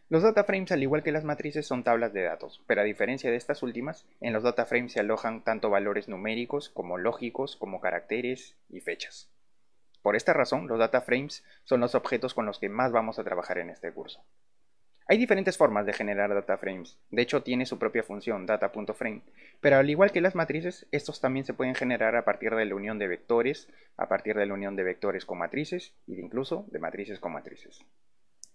Los dataframes, al igual que las matrices, son tablas de datos, pero a diferencia de estas últimas, en los dataframes se alojan tanto valores numéricos como lógicos, como caracteres y fechas. Por esta razón, los dataframes son los objetos con los que más vamos a trabajar en este curso. Hay diferentes formas de generar dataframes, de hecho tiene su propia función, data.frame, pero al igual que las matrices, estos también se pueden generar a partir de la unión de vectores, a partir de la unión de vectores con matrices, e incluso de matrices con matrices.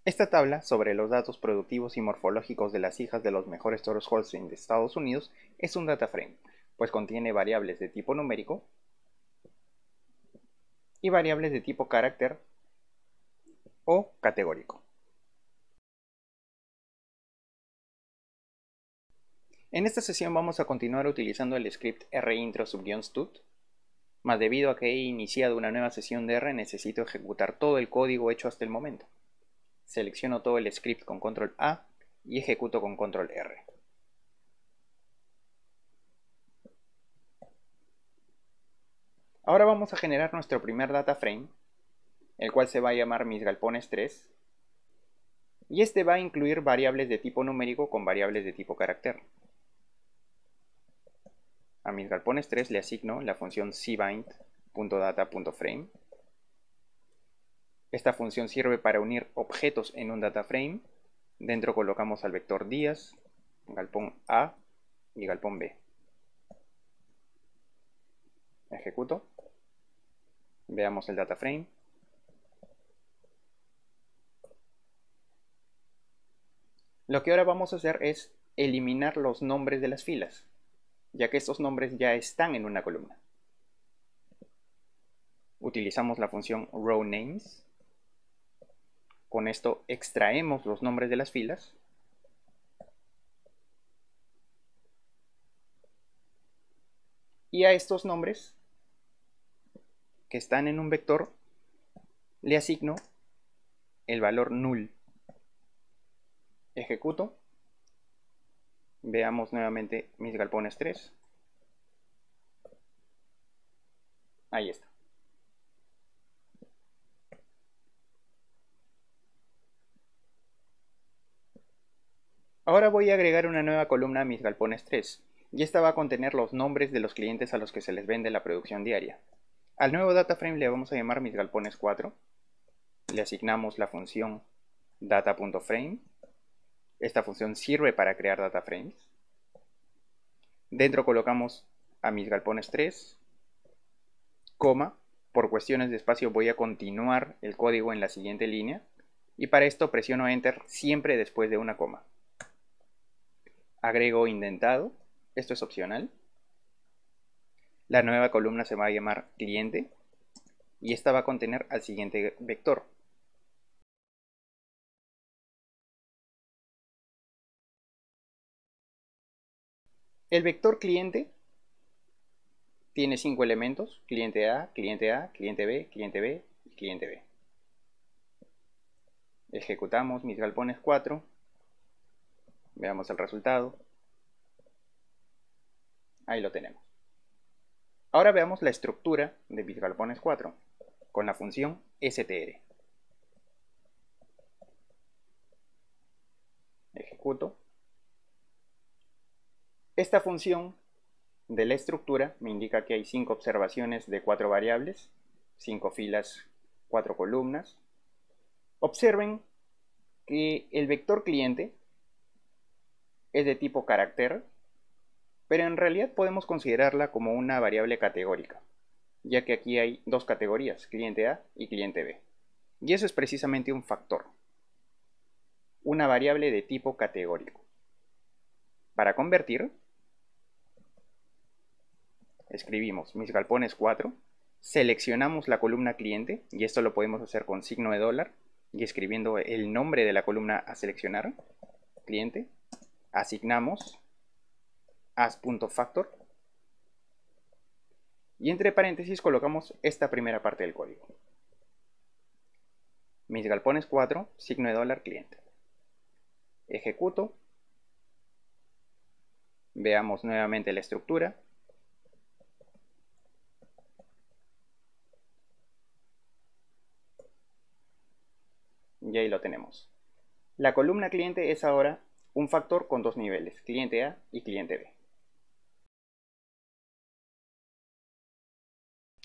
Esta tabla sobre los datos productivos y morfológicos de las hijas de los mejores toros Holstein de Estados Unidos es un dataframe, pues contiene variables de tipo numérico y variables de tipo carácter o categórico. En esta sesión vamos a continuar utilizando el script rintro-stud, mas debido a que he iniciado una nueva sesión de R necesito ejecutar todo el código hecho hasta el momento. Selecciono todo el script con control A y ejecuto con control R. Ahora vamos a generar nuestro primer dataframe, el cual se va a llamar misgalpones3, y este va a incluir variables de tipo numérico con variables de tipo carácter. A misgalpones3 le asigno la función cbind.data.frame. Esta función sirve para unir objetos en un dataframe. Dentro colocamos al vector días, galpón A y galpón B. Ejecuto. Veamos el dataframe. Lo que ahora vamos a hacer es eliminar los nombres de las filas, ya que estos nombres ya están en una columna. Utilizamos la función rowNames. Con esto extraemos los nombres de las filas. Y a estos nombres que están en un vector le asigno el valor null. Ejecuto. Veamos nuevamente mis galpones 3. Ahí está. Ahora voy a agregar una nueva columna a mis galpones 3, y esta va a contener los nombres de los clientes a los que se les vende la producción diaria. Al nuevo dataframe le vamos a llamar mis galpones 4. Le asignamos la función data.frame. Esta función sirve para crear dataframes. Dentro colocamos a mis galpones 3, coma. Por cuestiones de espacio voy a continuar el código en la siguiente línea, y para esto presiono Enter siempre después de una coma. Agrego indentado, esto es opcional. La nueva columna se va a llamar cliente y esta va a contener al siguiente vector. El vector cliente tiene 5 elementos: cliente A, cliente A, cliente B, cliente B y cliente B. Ejecutamos mis galpones 4. Veamos el resultado. Ahí lo tenemos. Ahora veamos la estructura de mis galpones 4 con la función str. Ejecuto. Esta función de la estructura me indica que hay 5 observaciones de 4 variables, 5 filas, 4 columnas. Observen que el vector cliente es de tipo carácter, pero en realidad podemos considerarla como una variable categórica, ya que aquí hay dos categorías, cliente A y cliente B. Y eso es precisamente un factor, una variable de tipo categórico. Para convertir, escribimos mis galpones 4, seleccionamos la columna cliente, y esto lo podemos hacer con signo de dólar, y escribiendo el nombre de la columna a seleccionar, cliente, asignamos as.factor, y entre paréntesis colocamos esta primera parte del código. Mis galpones 4, signo de dólar, cliente. Ejecuto. Veamos nuevamente la estructura. y ahí lo tenemos. La columna cliente es ahora un factor con dos niveles, cliente A y cliente B.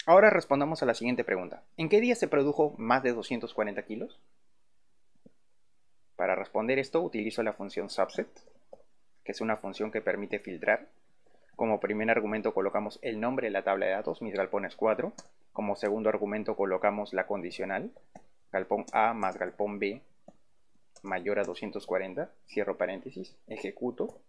Ahora respondamos a la siguiente pregunta. ¿En qué día se produjo más de 240 kilos? Para responder esto utilizo la función subset, que es una función que permite filtrar. Como primer argumento colocamos el nombre de la tabla de datos, mis galpones 4. Como segundo argumento colocamos la condicional, galpón A más galpón B mayor a 240, cierro paréntesis, ejecuto.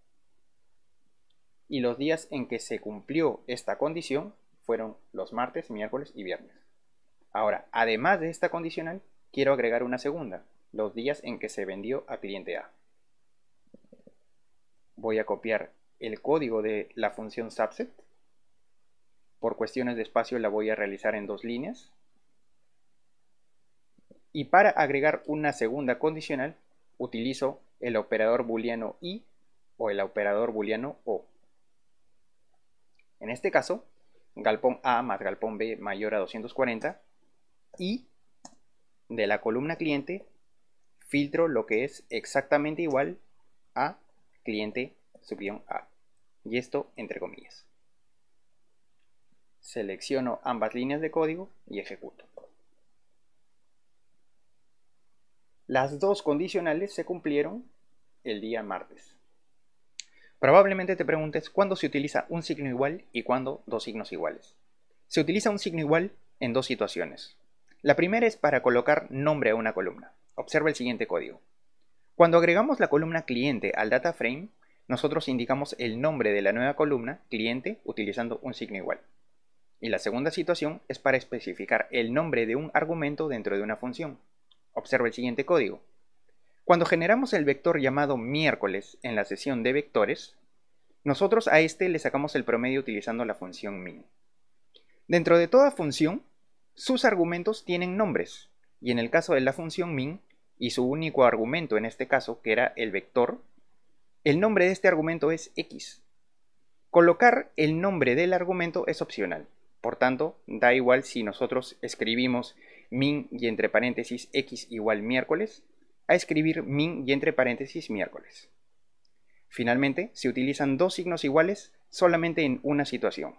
Y los días en que se cumplió esta condición fueron los martes, miércoles y viernes. Ahora, además de esta condicional, quiero agregar una segunda, los días en que se vendió a cliente A. Voy a copiar el código de la función subset. Por cuestiones de espacio la voy a realizar en dos líneas. Y para agregar una segunda condicional, utilizo el operador booleano y o el operador booleano o. En este caso, galpón A más galpón B mayor a 240 y de la columna cliente filtro lo que es exactamente igual a cliente subguión A. Y esto entre comillas. Selecciono ambas líneas de código y ejecuto. Las dos condicionales se cumplieron el día martes. Probablemente te preguntes cuándo se utiliza un signo igual y cuándo dos signos iguales. Se utiliza un signo igual en dos situaciones. La primera es para colocar nombre a una columna. Observa el siguiente código. Cuando agregamos la columna cliente al data frame, nosotros indicamos el nombre de la nueva columna cliente utilizando un signo igual. Y la segunda situación es para especificar el nombre de un argumento dentro de una función. Observa el siguiente código. Cuando generamos el vector llamado miércoles en la sesión de vectores, nosotros a este le sacamos el promedio utilizando la función min. Dentro de toda función, sus argumentos tienen nombres, y en el caso de la función min, y su único argumento en este caso, que era el vector, el nombre de este argumento es x. Colocar el nombre del argumento es opcional, por tanto, da igual si nosotros escribimos min y entre paréntesis x igual miércoles, a escribir min y entre paréntesis miércoles. Finalmente, se utilizan dos signos iguales solamente en una situación,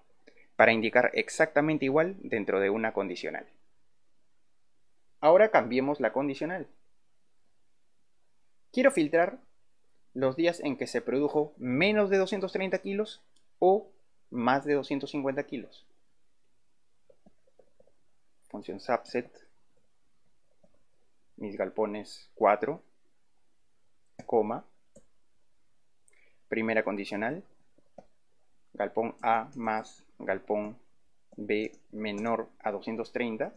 para indicar exactamente igual dentro de una condicional. Ahora cambiemos la condicional. Quiero filtrar los días en que se produjo menos de 230 kilos o más de 250 kilos. Función subset, mis galpones 4, coma, primera condicional, galpón A más galpón B menor a 230.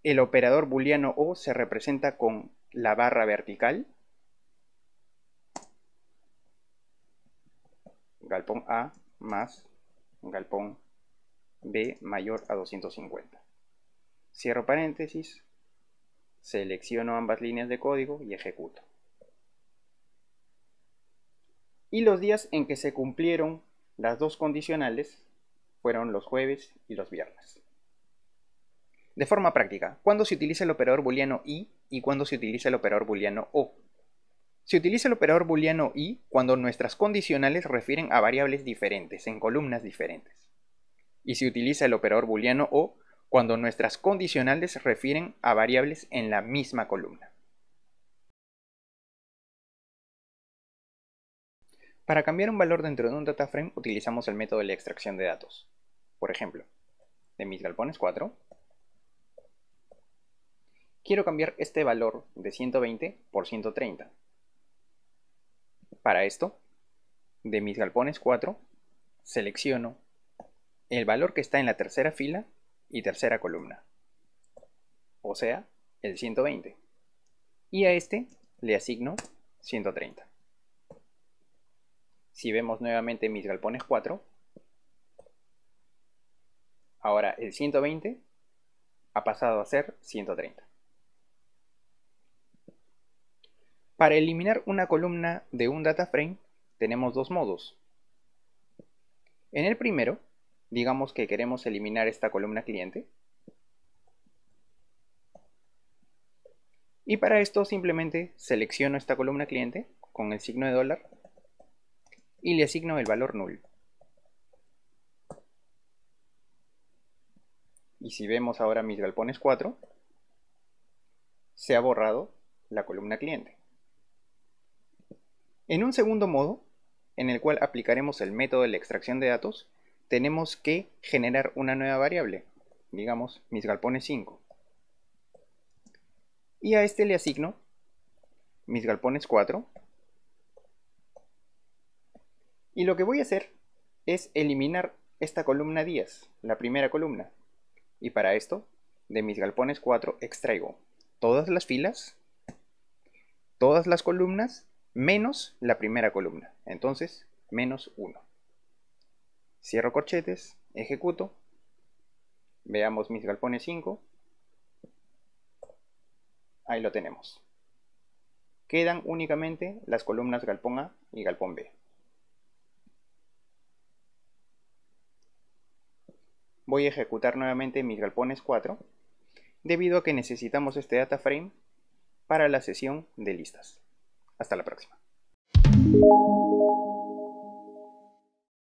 El operador booleano o se representa con la barra vertical. Galpón A más galpón B mayor a 250. Cierro paréntesis, selecciono ambas líneas de código y ejecuto. Y los días en que se cumplieron las dos condicionales fueron los jueves y los viernes. De forma práctica, ¿cuándo se utiliza el operador booleano y cuándo se utiliza el operador booleano o? Se utiliza el operador booleano y cuando nuestras condicionales refieren a variables diferentes, en columnas diferentes. Y se utiliza el operador booleano o cuando nuestras condicionales refieren a variables en la misma columna. Para cambiar un valor dentro de un data frame utilizamos el método de la extracción de datos. Por ejemplo, de mis galpones 4, quiero cambiar este valor de 120 por 130. Para esto, de mis galpones 4, selecciono el valor que está en la tercera fila y tercera columna, o sea, el 120, y a este le asigno 130. Si vemos nuevamente mis galpones 4, ahora el 120 ha pasado a ser 130. Para eliminar una columna de un data frame tenemos dos modos. En el primero, digamos que queremos eliminar esta columna cliente. Y para esto simplemente selecciono esta columna cliente con el signo de dólar y le asigno el valor null. Y si vemos ahora mis galpones 4, se ha borrado la columna cliente. En un segundo modo, en el cual aplicaremos el método de la extracción de datos, tenemos que generar una nueva variable, digamos mis galpones 5. Y a este le asigno mis galpones 4. Y lo que voy a hacer es eliminar esta columna 10, la primera columna. Y para esto, de mis galpones 4 extraigo todas las filas, todas las columnas, menos la primera columna. Entonces, menos 1. Cierro corchetes, ejecuto. Veamos mis galpones 5. Ahí lo tenemos. Quedan únicamente las columnas galpón A y galpón B. Voy a ejecutar nuevamente mis galpones 4, debido a que necesitamos este data frame para la sesión de listas. Hasta la próxima.